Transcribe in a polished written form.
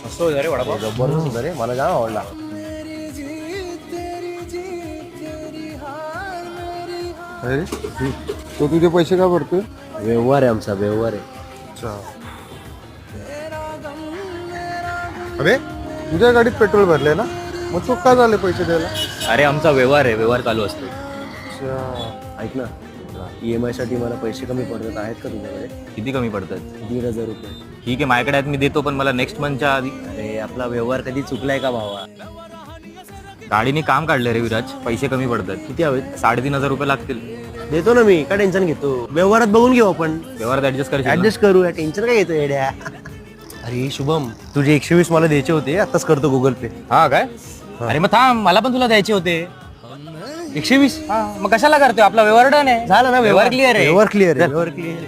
मस्त होता रे वडापाव. जबरदस्त होता रे, मला जाम आवडला. अरे तो तुझे पैसे का भरतोय? व्यवहार आहे आमचा, व्यवहार आहे. अच्छा. अरे तुझ्या गाडीत पेट्रोल भरले ना, मग तो का झाले पैसे द्यायला? अरे आमचा व्यवहार आहे, व्यवहार चालू असतो. अच्छा. ऐक ना, EMI साठी मला पैसे कमी पडतात, आहेत का तुझ्याकडे? किती कमी पडतात? 1,500 रुपये. ठीक आहे, माझ्याकडे आहेत, मी देतो, पण मला नेक्स्ट मंथच्या आधी. अरे आपला व्यवहार कधी चुकलाय का भावा? गाडीने काम काढलं रे विराज, पैसे कमी पडतात. किती हवेत? 3,500 रुपये लागतील. देतो ना मी, काय टेन्शन घेतो. व्यवहारात बघून घेऊ आपण, व्यवहारात ऍडजस्ट करायचं. ऍडजस्ट करू. टेन्शन काय घेतो येड्या? अरे शुभम, तुझे 120 मला द्यायचे होते, आताच करतो गुगल पे. हा काय? अरे मग थांब, मला पण तुला द्यायचे होते 120. मग कशाला करतोय? आपला व्यवहार डन आहे. झालं ना व्यवहार क्लिअर आहे. व्यवहार क्लिअर आहे, व्यवहार क्लिअर आहे.